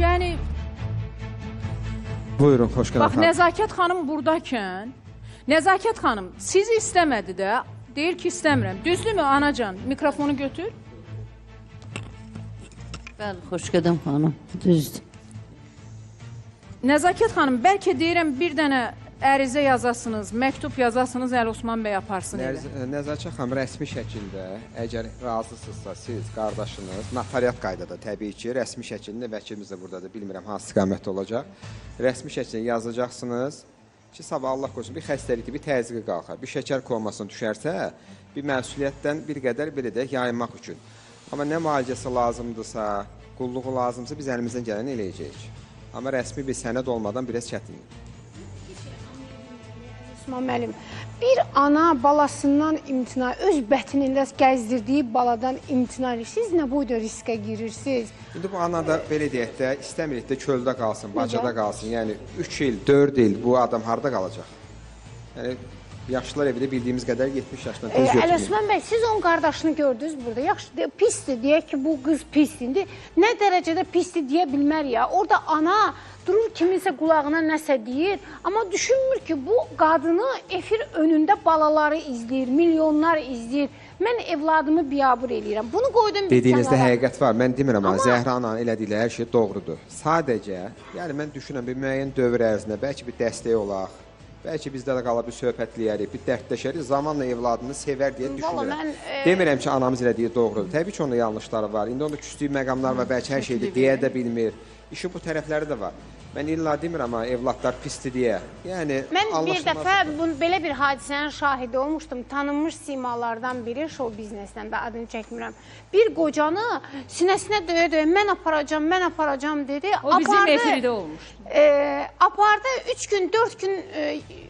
yəni... Buyurun, xoş gələn Bax, Nəzakət xanım buradakən, Nəzakət xanım sizi istəmədi də, deyir ki, istəmirəm. Düzdürmü, anacan? Mikrofonu götür. Bəli, xoş gələn xanım, düzdür. Nəzakət xanım, bəlkə deyirəm bir dənə ərizə yazasınız, məktub yazasınız, Əli Osman bəy aparsın elə. Nəzakət xanım, rəsmi şəkildə, əgər razısınızsa siz, qardaşınız, notariat qaydada təbii ki, rəsmi şəkildə, vəkilimiz də buradadır, bilmirəm hansı istiqamətdə olacaq, rəsmi şəkildə yazacaqsınız ki, sabah Allah qorusun, bir xəstəlikdir, bir təzyiqi qalxar, bir şəkər komasına düşərsə, bir məsuliyyətdən bir qədər belə deyək, yayınmaq üçün. Amma nə müalicəsi lazımdırsa, qulluğu lazımdırsa, biz əlimizdən gələni eləyəcəyik. Amma rəsmi bir sənəd olmadan biraz çətindir. Osman müəllim, bir ana balasından imtina, öz bətinində gəzdirdiyi baladan imtina edir. Siz nə boyda riskə girirsiniz? İndi bu ana da belə deyək də, istəmirik də çöldə qalsın, bacada qalsın. Yəni 3 il, 4 il bu adam harada qalacaq? Yəni yaşlılar evi də bildiyimiz qədər 70 yaşından tez götürmür. Əli Osman bəy, siz onun qardaşını gördünüz burada. Yaxşı, pisdir, deyək ki, bu qız pisdir. İndi nə dərəcədə pisdir deyə bilmər ya. Orada ana durur kiminsə qulağına nəsə deyir, amma düşünmür ki, bu qadını efir önündə balaları izləyir, milyonlar izləyir. Mən evladımı biabır eləyirəm. Bunu qoydum bir Dediyinizdə həqiqət var. Mən demirəm, amma Zəhra ananın elədikləri hər şey doğrudur. Sadəcə, yəni mən düşünürəm, bir müəyyən dövr ərzində bəlkə bir dəstək olaq, bəlkə bizdə də qala bir söhbətləyərik, bir dərdləşərik, zamanla evladını sevər deyə düşünürəm. Demirəm ki, anamız elədiyi doğrudur. Təbii ki, onun yanlışları var. İndi onda küstüyü məqamlar var, bəlkə hər şeydə deyə də bilmir. İşin bu tərəfləri də var. Mən illa demirəm, amma evladlar pisdir deyə. Yəni, mən bir dəfə belə bir hadisənin şahidi olmuşdum. Tanınmış simalardan biri, show biznesdən də adını çəkmirəm. Bir qocanı sinəsinə döyə-döyə mən aparacam dedi. O bizim efirdə olmuşdu. Apardı 3 gün, 4 gün,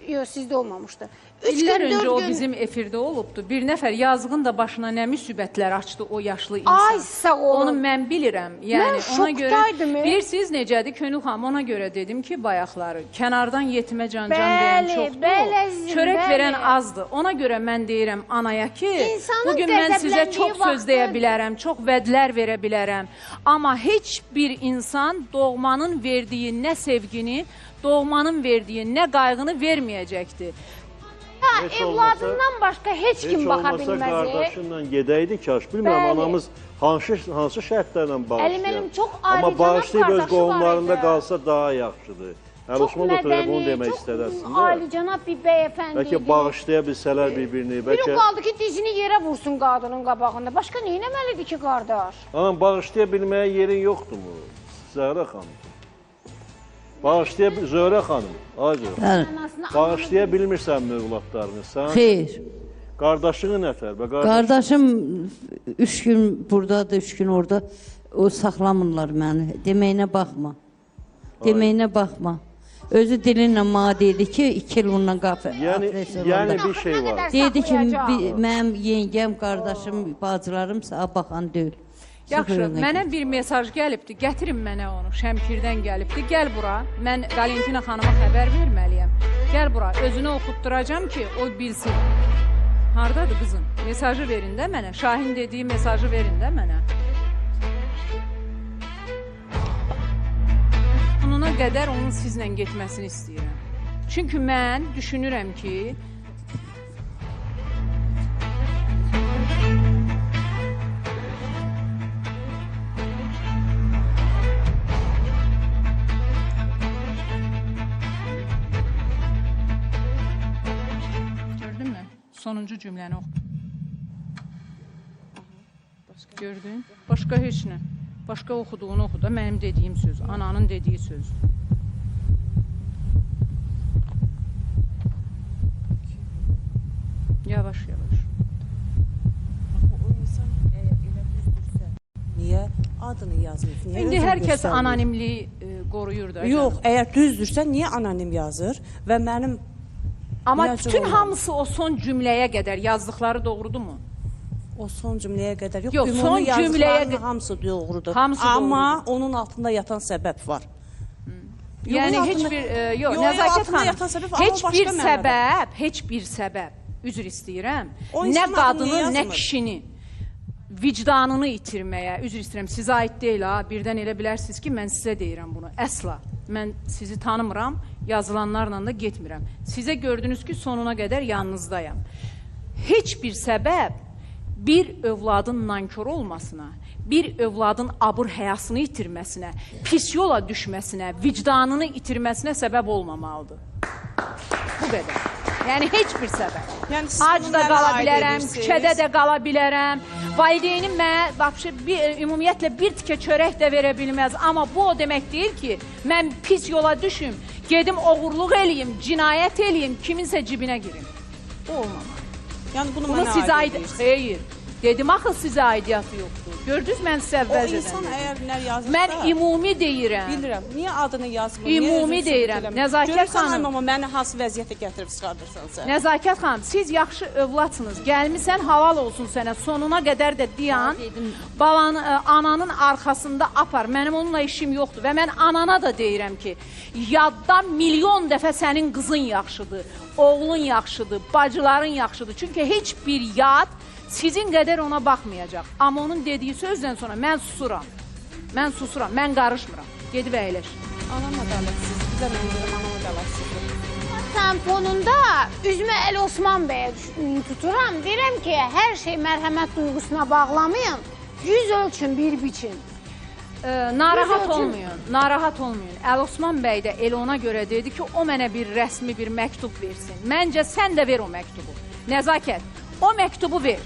yox sizdə olmamışdı. İllər öncə o bizim efirdə olubdu. Bir nəfər yazığın da başına nə müsibətlər açdı o yaşlı insan. Ay sağ olun. Onu mən bilirəm. Yəni, mən ona görə, bilirsiniz necədir? Könül xanım, ona görə dedim ki, bayaqları, kənardan yetimə can-can deyən çoxdur. Çörək verən azdır. Ona görə mən deyirəm anaya ki, bugün mən sizə çox söz deyə bilərəm, çox vədlər verə bilərəm. Amma heç bir insan doğmanın verdiyi nə sevgini, doğmanın verdiyi nə qayğını verməyəcəkdir. Evladından başqa heç kim baxa bilməz. Heç olmasa qardaşınla gedəydi kaş. Bilmirəm, anamız hansı şərtlərlə bağışlayır. Amma bağışlayıb öz qohumlarında qalsa daha yaxşıdır. Əli Osman da bunu demək istədi əslində. Çox alicənab bir bəyəfəndi. Bəlkə bağışlaya bilsələr bir-birini. Biri qaldı ki, dizini yerə vursun qadının qabağında. Başqa nə eləməlidir ki, qardaş? Anam, bağışlaya bilməyə yerin yoxdur mu? Zəhra xanım. Bağışlaya Zöhrə xanım, bağışlaya bilmirsən mövladlarını, sən? Xeyr. Qardaşını nətər? Qardaşım 3 gün buradadır, 3 gün orada, o saxlamırlar məni, deməyinə baxma. Deməyinə baxma. Özü dilinlə mənə dedi ki, 2 il onunla qapı. Yəni bir şey var. Dedi ki, mənim yengəm, qardaşım, bacılarım sağa baxan deyil. Yaxşı, mənə bir mesaj gəlibdir, gətirin mənə onu, Şəmkirdən gəlibdir, gəl bura, mən Valentina xanıma xəbər verməliyəm, gəl bura, özünü oxutduracam ki, o bilsin. Haradadır qızım? Mesajı verin də mənə, Şahin dediyi mesajı verin də mənə. Sonuna qədər onun sizlə getməsini istəyirəm. Çünki mən düşünürəm ki, sonuncu cümləni oxu. Gördün? Başqa heç nə. Başqa oxuduğunu oxu da mənim dediyim söz, ananın dediyi söz. Yavaş, yavaş. O insan əgər elə düzdürsə, niyə adını yazmır? İndi hər kəs anonimliyi qoruyur da. Yox, əgər düzdürsə, niyə anonim yazır və mənim amma bütün hamısı o son cümləyə qədər yazdıqları doğrudur mu? O son cümləyə qədər yox. Yox, son cümləyə hamısı doğrudur. Amma onun altında yatan səbəb var. Yəni heç bir yox, Nəzakət xanım, heç bir səbəb, üzr istəyirəm, nə qadını, nə kişini vicdanını itirməyə, üzr istəyirəm, sizə aid deyil ha, birdən elə bilərsiniz ki, mən sizə deyirəm bunu, əsla. Mən sizi tanımıram, yazılanlarla da getmirəm. Sizə gördünüz ki, sonuna qədər yanınızdayam. Heç bir səbəb bir övladın nankör olmasına, bir övladın abır həyasını itirməsinə, pis yola düşməsinə, vicdanını itirməsinə səbəb olmamalıdır. Bu qədər. Yəni, heç bir səbəb. Yəni, Ac da qala bilərəm, küçədə də qala bilərəm. Valideynim mənə, ümumiyyətlə, bir tikə çörək də verə bilməz. Amma bu o demək deyil ki, mən pis yola düşüm, gedim oğurluq eləyim, cinayət eləyim, kiminsə cibinə girim. Bu olmamalı. Yəni, bunu Bunu sizə aid... Xeyr. Dedim, axı sizə aidiyyatı yoxdur. Gördünüz, mən sizə əvvəlcədən dedim. O insan əgər nə yazırsa... Mən ümumi deyirəm. Bilirəm. Niyə adını yazmır? Ümumi deyirəm. Nəzakət xanım. Görürsən, amma məni hansı vəziyyətə gətirib çıxardırsan sən? Nəzakət xanım, siz yaxşı övladsınız. Gəlmisən, halal olsun sənə. Sonuna qədər də dayan. Ananın arxasında apar. Mənim onunla işim yoxdur. Və mən anana da deyirəm ki, yaddan milyon dəfə sənin qızın yaxşıdır, oğlun yaxşıdır, bacıların yaxşıdır. Çünki heç bir yad sizin qədər ona baxmayacaq. Amma onun dediyi sözdən sonra mən susuram. Mən susuram, mən qarışmıram. Gedib əyləş. Anam ədalətsiz, bizə mən deyirəm, anam ədalətsiz. Sən fonunda üzümə Əli Osman bəyə tuturam. Deyirəm ki, hər şey mərhəmət duyğusuna bağlamayın. Yüz ölçün, bir biçin. Narahat olmayın, narahat olmayın. Əli Osman bəy də elə ona görə dedi ki, o mənə bir rəsmi bir məktub versin. Məncə sən də ver o məktubu. Nəzakət, o məktubu ver.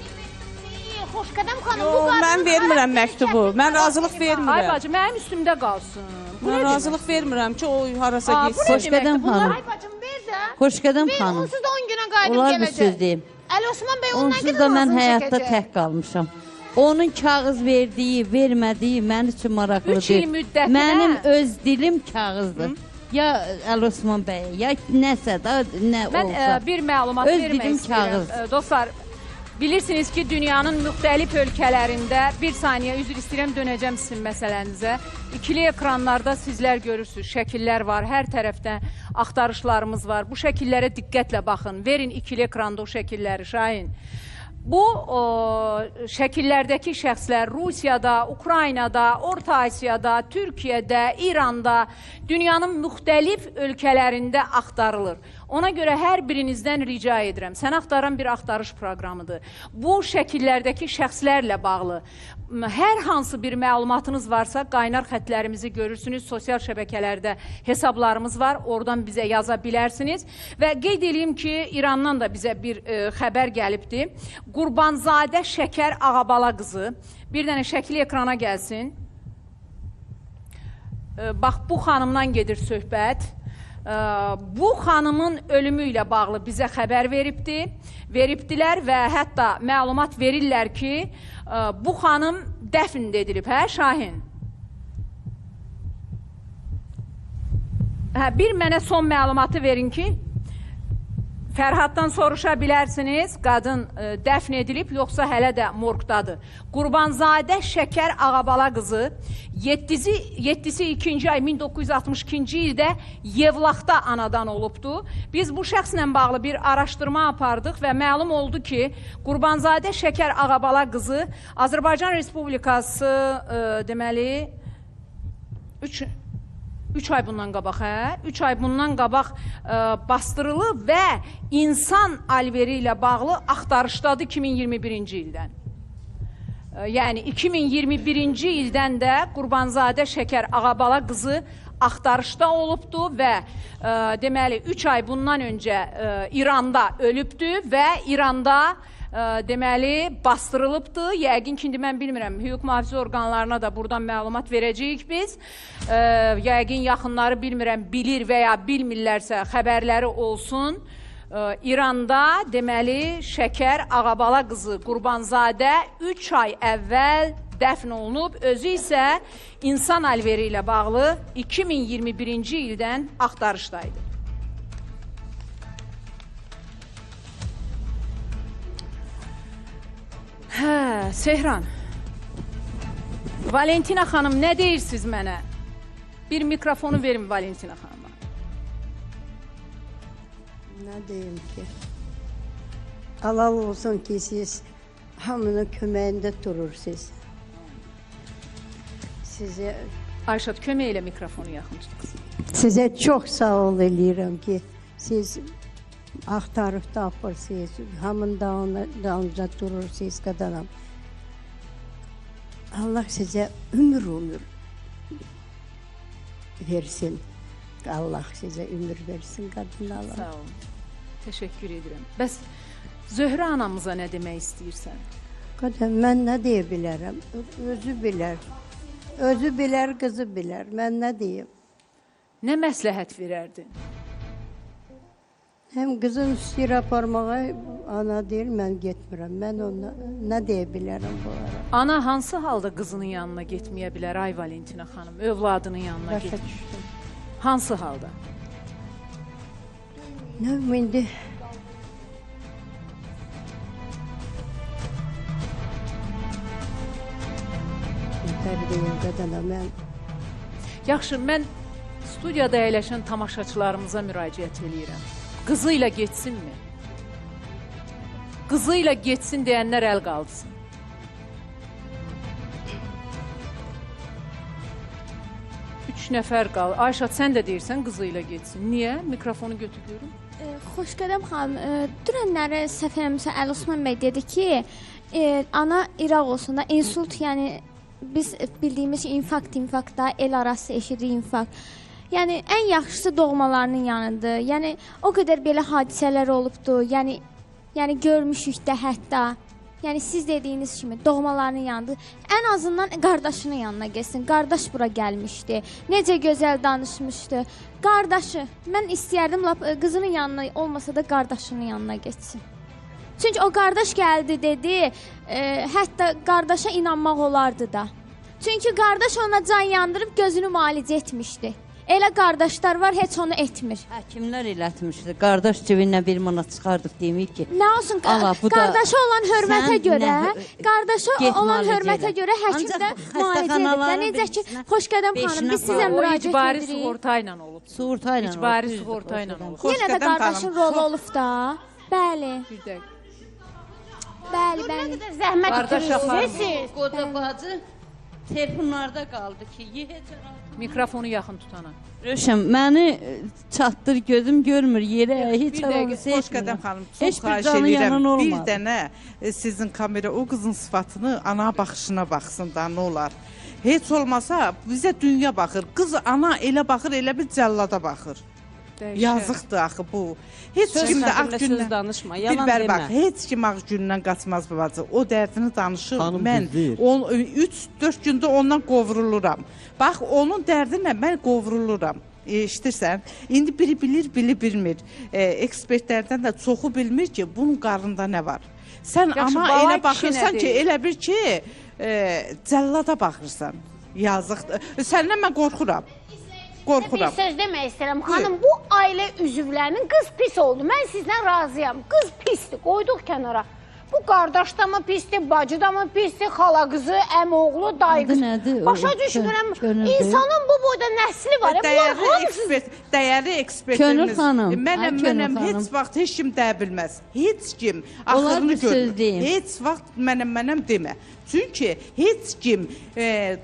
Xoşqədəm xanım, Yox, mən vermirəm məktubu. Mən razılıq vermirəm. Ay bacı, mənim üstümdə qalsın. Mən razılıq vermirəm ki, o harasa gitsin. Xoşqədəm xanım. Ay bacım, ver də. Xoşqədəm xanım. Onsuz da 10 günə qayıdıb Olar bir gələcək. söz deyim. Əli Osman bəy ondan Onsuz da mən həyatda tək qalmışam. Onun kağız verdiyi, vermədiyi mən üçün maraqlı 3 il deyil. müddətinə... Mənim öz dilim kağızdır. Ya Əli Osman bəy, ya nəsə da, nə olsa. Mən bir məlumat Öz vermək dilim istəyirəm. kağız. Dostlar, bilirsiniz ki, dünyanın müxtəlif ölkələrində, bir saniyə üzr istəyirəm, dönəcəm sizin məsələnizə. İkili ekranlarda sizlər görürsünüz, şəkillər var, hər tərəfdən axtarışlarımız var. Bu şəkillərə diqqətlə baxın, verin ikili ekranda o şəkilləri, Şahin. Bu şəkillərdəki şəxslər Rusiyada, Ukraynada, Orta Asiyada, Türkiyədə, İranda, dünyanın müxtəlif ölkələrində axtarılır. Ona görə hər birinizdən rica edirəm. Sən axtaran bir axtarış proqramıdır. Bu şəkillərdəki şəxslərlə bağlı hər hansı bir məlumatınız varsa, qaynar xətlərimizi görürsünüz. Sosial şəbəkələrdə hesablarımız var. Oradan bizə yaza bilərsiniz. Və qeyd edeyim ki, İrandan da bizə bir xəbər gəlibdir. Qurbanzadə Şəkər Ağabala qızı. Bir dənə şəkli ekrana gəlsin. Bax, bu xanımdan gedir söhbət. Bu xanımın ölümü ilə bağlı bizə xəbər veribdilər və hətta məlumat verirlər ki, bu xanım dəfn edilib, hə Şahin? Bir mənə son məlumatı verin ki, Fərhaddan soruşa bilərsiniz, qadın dəfn edilib, yoxsa hələ də morqdadır. Qurbanzadə Şəkər Ağabala qızı 7-si 2-ci ay 1962-ci ildə Yevlaxda anadan olubdu. Biz bu şəxslə bağlı bir araşdırma apardıq və məlum oldu ki, Qurbanzadə Şəkər Ağabala qızı Azərbaycan Respublikası deməli 3 ay bundan qabaq, hə? 3 ay bundan qabaq bastırılıb və insan alveri ilə bağlı axtarışdadır 2021-ci ildən. Yəni 2021-ci ildən də Qurbanzadə Şəkər Ağabala qızı axtarışda olubdu və deməli 3 ay bundan öncə İranda ölübdü və İranda deməli bastırılıbdı. Yəqin ki, indi mən bilmirəm, hüquq mühafizə orqanlarına da buradan məlumat verəcəyik biz. Yəqin yaxınları bilmirəm, bilir və ya bilmirlərsə xəbərləri olsun. İranda deməli Şəkər Ağabala qızı Qurbanzadə 3 ay əvvəl dəfn olunub, özü isə insan alveri ilə bağlı 2021-ci ildən axtarışdaydı. Hə, Sehran. Valentina xanım, nə deyirsiniz mənə? Bir mikrofonu verin Valentina xanıma. Nə deyim ki? Halal olsun ki, siz hamının köməyində durursunuz. Ayşat, kömək elə mikrofonu yaxın tutun. Sizə çox sağ ol eləyirəm ki, siz axtarıb tapırsınız, hamının dalınca durursunuz qadanam. Allah sizə ömür versin. Allah sizə ömür versin qadınlar. Sağ olun. Təşəkkür edirəm. Bəs Zöhrə anamıza nə demək istəyirsən? Qadın, mən nə deyə bilərəm? Özü bilər. Özü bilər, qızı bilər. Mən nə deyim? Nə məsləhət verərdin? Həm qızın istəyir aparmağa, ana deyir, mən getmirəm. Mən ona nə deyə bilərəm bu ara? Ana hansı halda qızının yanına getməyə bilər, ay Valentina xanım, övladının yanına Başa getmir? düşdüm. Hansı halda? Nə indi? Tərbiyə qadına mən Yaxşı, mən studiyada əyləşən tamaşaçılarımıza müraciət edirəm. Qızı ilə getsinmi? Qızı ilə getsin deyənlər əl qaldırsın. Üç nəfər qal. Ayşat, sən də deyirsən qızı ilə getsin. Niyə? Mikrofonu götürüyorum. Xoşqədəm xanım, dünənləri səhv eləmirəmsə Əli Osman bəy dedi ki, ana İraq olsun da insult, yəni biz bildiyimiz infarkt, el arası eşidirik infarkt. Yəni ən yaxşısı doğmalarının yanıdır. Yəni o qədər belə hadisələr olubdu. Yəni görmüşük də hətta. Yəni siz dediyiniz kimi doğmalarının yanıdır. Ən azından qardaşının yanına getsin. Qardaş bura gəlmişdi. Necə gözəl danışmışdı. Qardaşı, mən istəyərdim lap qızının yanına olmasa da qardaşının yanına getsin. Çünki o qardaş gəldi dedi, hətta qardaşa inanmaq olardı da. Çünki qardaş ona can yandırıb gözünü müalicə etmişdi. Elə qardaşlar var, heç onu etmir. Həkimlər elətmişdi. Qardaş cibindən 1 manat çıxardıq deməyib ki. Nə olsun, qardaşa olan hörmətə görə, həkim də müalicə edib. Necə ki, Xoşqədəm xanım, biz sizə müraciət İcbari edirik. sığorta ilə olub. Sığorta ilə. İcbari sığorta ilə olub. Yenə də qardaşın rolu olub da. Bəli. Bir dəqiqə. Bəli. Nə qədər zəhmət Qardaş itirsiniz siz? Qoca bacı telefonlarda qaldı ki, Mikrofonu yaxın tutana. Röşən, məni çatdır, gözüm görmür yerə, heç Bir dəqiqə, alası Xoşqədəm xanım, çox heç bir xahiş canın edirəm. yanın Bir olmadı. dənə sizin kamera o qızın sıfatını, ana baxışına baxsın da nə olar. Heç olmasa bizə dünya baxır. Qız ana elə baxır, elə bir cəllada baxır. Dəyişər. Yazıqdır axı bu. Heç kim də ağ gündən danışma, bir yalan bər demə. bax, heç kim ağ gündən qaçmaz babacı. O dərdini danışır. Xanım Mən düzdür. 3-4 gündə ondan qovruluram. Bax, onun dərdinə mən qovruluram. İşitirsən, indi biri bilir, biri bilmir. Ekspertlərdən də çoxu bilmir ki, bunun qarında nə var. Sən Yaxşı, ama balay elə kişi baxırsan nə ki, deyir? elə bir ki, cəllada baxırsan. Yazıqdır. Səndən mən qorxuram. Bir söz demək istəyirəm. Xanım, bu ailə üzvlərinin qız pis oldu. Mən sizdən razıyam. Qız pisdir, qoyduq kənara. Bu qardaş da mı pisdir, bacı da mı pisdir, xala qızı, əmoğlu, dayı qızı. Nədir? Başa düşmürəm. İnsanın bu boyda nəsli var. Dəyərli ekspertimiz. Könül xanım. Mənəm heç vaxt heç kim deyə bilməz. Heç kim axırını görür. Heç vaxt mənəm demə. Çünki heç kim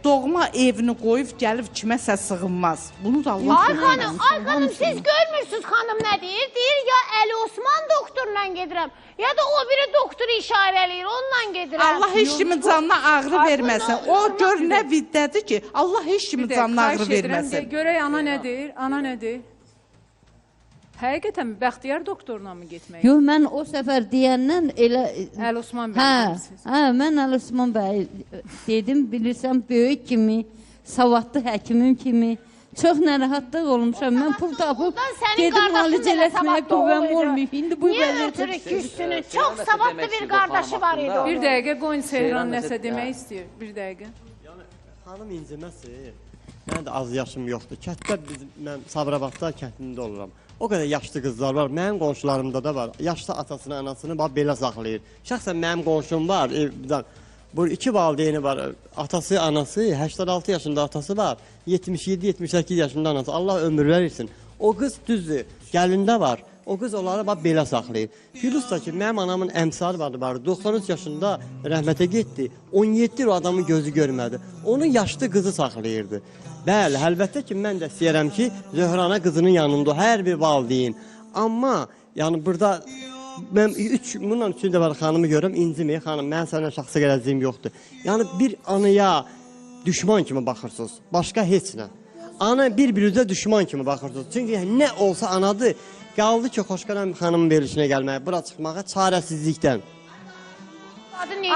doğma evini qoyub gəlib kiməsə sığınmaz. Bunu da Allah bilir. Ay xanım, siz görmürsünüz xanım nə deyir? Deyir ya Əli Osman doktorla gedirəm, ya da o biri doktoru işarə eləyir, onunla gedirəm. Allah heç kimin canına ağrı verməsin. O gör nə viddədir ki, Allah heç kimin canına ağrı verməsin. Görək ana nə deyir? Ana nə deyir? Həqiqətən Bəxtiyar doktoruna mı getmək? Yox, mən o səfər deyəndən elə Əli Osman bəy deyirsiniz. mən Əli Osman bəy dedim, bilirsən böyük kimi, savadlı həkimim kimi çox narahatlıq olmuşam. Mən pul tapıb gedim müalicə eləsməyə qüvvəm olmayıb. İndi bu Niyə ötürü küssünü? Çox savadlı bir qardaşı var idi. Bir dəqiqə qoyun Seyran nəsə demək istəyir. Bir dəqiqə. Xanım inciməsi, mən də az yaşım yoxdur. Kətdə mən Sabirabadda kəndində oluram. O qədər yaşlı qızlar var, mənim qonşularımda da var. Yaşlı atasını, anasını belə saxlayır. Şəxsən mənim qonşum var, bu 2 valideyni var. Atası, anası, 86 yaşında atası var. 77-78 yaşında anası. Allah ömür verirsin. O qız düzdür, gəlində var. o qız onları bax belə saxlayır. Firuz da ki, mənim anamın əmsalı var, 93 yaşında rəhmətə getdi. 17 il o adamın gözü görmədi. Onun yaşlı qızı saxlayırdı. Bəli, əlbəttə ki, mən də istəyirəm ki, Zöhrana qızının yanında hər bir valideyn. Amma yəni burada mən bundan üçün də var xanımı görürəm, incimir. Xanım, mən səninlə şəxsi gələcəyim yoxdur. Yəni bir anaya düşman kimi baxırsınız, başqa heç nə. Ana bir-birinizə düşman kimi baxırsınız. Çünki nə olsa anadır. Qaldı ki, Xoşqanam xanımın verilişinə gəlməyə, bura çıxmağa çarəsizlikdən.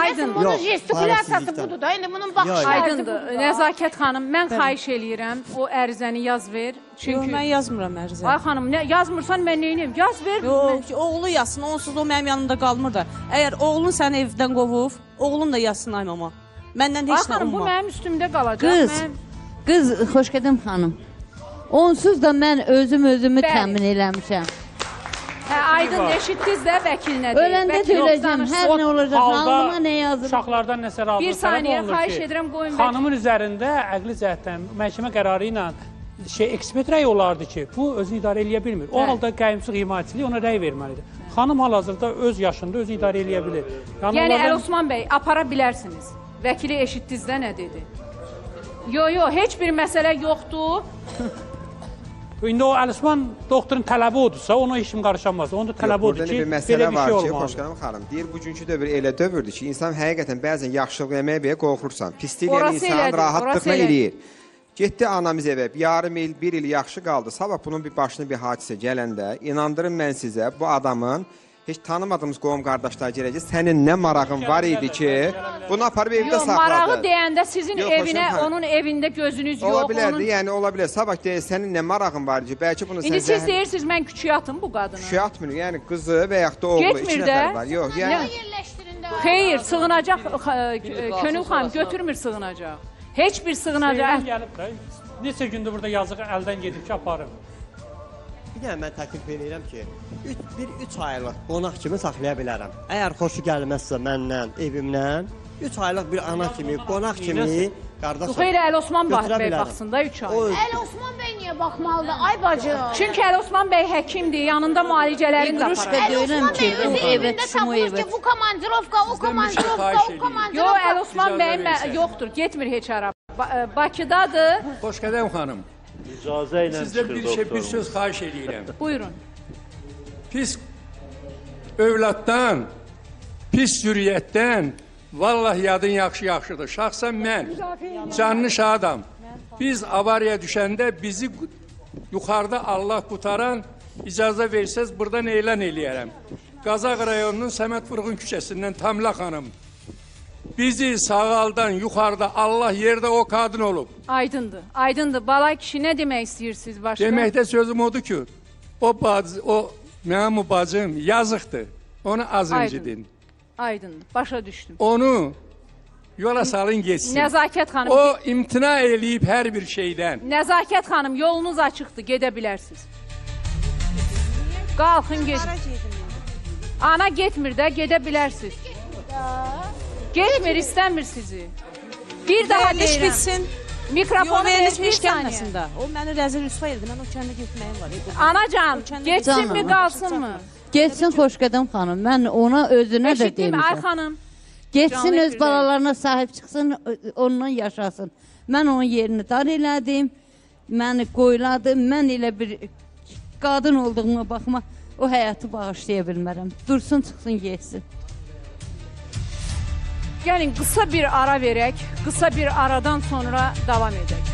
Aydın, bunun gestikulyasiyası budur da, indi bunun baxış tərzi Aydındır. budur. Nəzakət xanım, mən xahiş eləyirəm, o ərizəni yaz ver. Yox, mən yazmıram ərizə. Ay xanım, yazmırsan mən neyniyim? Yaz ver. Yox, oğlu yazsın, onsuz o mənim yanımda qalmır da. Əgər oğlun səni evdən qovub, oğlun da yazsın ay mama. Məndən heç nə xanım, bu umma. mənim üstümdə qalacaq. Qız, Xoşqədəm xanım, onsuz da mən özümü təmin eləmişəm. Aydın, eşitdiniz də vəkil nə deyir? Öləndə də öləcəm, hər nə olacaq, alnıma nə yazılır? Uşaqlardan nəsə razılıq Bir saniyə, xahiş edirəm, qoyun vəkil. Xanımın üzərində əqli cəhətdən məhkəmə qərarı ilə ekspert rəy olardı ki, bu özünü idarə eləyə bilmir. O halda qaymsız himayəçiliyi ona rəy verməlidir. Xanım hal-hazırda öz yaşında özünü idarə eləyə bilir. Yəni Əl Osman bəy, apara bilərsiniz. Vəkili eşitdiniz də nə dedi? Yox, heç bir məsələ yoxdur. İndi o Əl Osman doktorun tələbi odursa, ona heç kim qarışamaz. Onun da tələbi odur ki, belə bir şey olmalıdır. Xoşqanam xanım, deyir, bugünkü dövr elə dövrdür ki, insan həqiqətən bəzən yaxşılıq eləməyə belə qorxursan. Pislik eləyən insan rahatlıqla eləyir. Getdi anamız evə, yarım il, bir il yaxşı qaldı. Sabah bunun bir başına bir hadisə gələndə, inandırım mən sizə, bu adamın heç tanımadığımız qohum qardaşlar gələcək, sənin nə marağın var idi ki, bunu aparıb evdə saxladın. Marağı deyəndə sizin evinə, onun evində gözünüz yox. Ola bilərdi, yəni ola bilər. Sabah deyir, sənin nə marağın var idi, bəlkə bunu sən... İndi siz deyirsiniz, mən küçüyə atım bu qadını. Küçüyə atmır, yəni qızı və yaxud da oğlu, iki nəfər var. Yox, Yerləşdirin də. Xeyr, sığınacaq, Könül xanım götürmür sığınacaq. Heç bir sığınacaq. Neçə gündür burada yazıq əldən gedib ki, aparım. Bir dənə mən təklif edirəm ki, 3 aylıq qonaq kimi saxlaya bilərəm. Əgər xoşu gəlməzsə məndən, evimdən, 3 aylıq bir ana kimi, qonaq kimi, qardaşım. Xeyr, Əl Osman bəy baxsın da 3 ay. Əl Osman bəy niyə baxmalıdır? Ay bacım. Çünki Əl Osman bəy həkimdir, yanında müalicələrini də aparır. Əl Osman bəy özü evində tapılır ki, bu komandirovka, o komandirovka, o komandirovka. Yox, Əl Osman bəy yoxdur, getmir heç ara. Bakıdadır. Xoşqədəm xanım. İcazə ilə sizdə bir söz xahiş edirəm. Buyurun. Pis övladdan, pis zürriyyətdən vallahi yadın yaxşı-yaxşıdır. Şəxsən mən canlı şadam. Biz avariya düşəndə bizi yuxarıda Allah qutaran icazə versəz buradan elan eləyərəm. Qazaq rayonunun Səməd Vurğun küçəsindən Tamla xanım. Bizi sağaldan yuxarıda Allah yerdə o qadın olub. Aydındır, aydındır. Balay kişi nə demək istəyirsiniz başqa? Deməkdə sözüm odur ki, mənim bacım yazıqdır. Onu az incidin. Aydındır, başa düşdüm. Onu yola salın geçsin. Nəzakət xanım. O imtina eləyib hər bir şeydən. Nəzakət xanım, yolunuz açıqdır, gedə bilərsiniz. Qalxın, gedin. Ana getmir də, gedə bilərsiniz. Getmir, istəmir sizi. Bir daha Veriliş deyirəm. bitsin. Mikrofonu veriliş bir gəlməsin də. O məni rəzil rüsva edir. Mən o kəndə getməyim var. Anacan, getsin mi, qalsın mı? Getsin Xoşqədəm xanım. Mən ona özünə də demişəm. Ay xanım. Getsin öz balalarına sahib çıxsın, onunla yaşasın. Mən onun yerini dar elədim. Məni qoyladı. Mən elə bir qadın olduğuma baxma, o həyatı bağışlaya bilmərəm. Dursun, çıxsın, getsin. Gəlin qısa bir ara verək, qısa bir aradan sonra davam edək.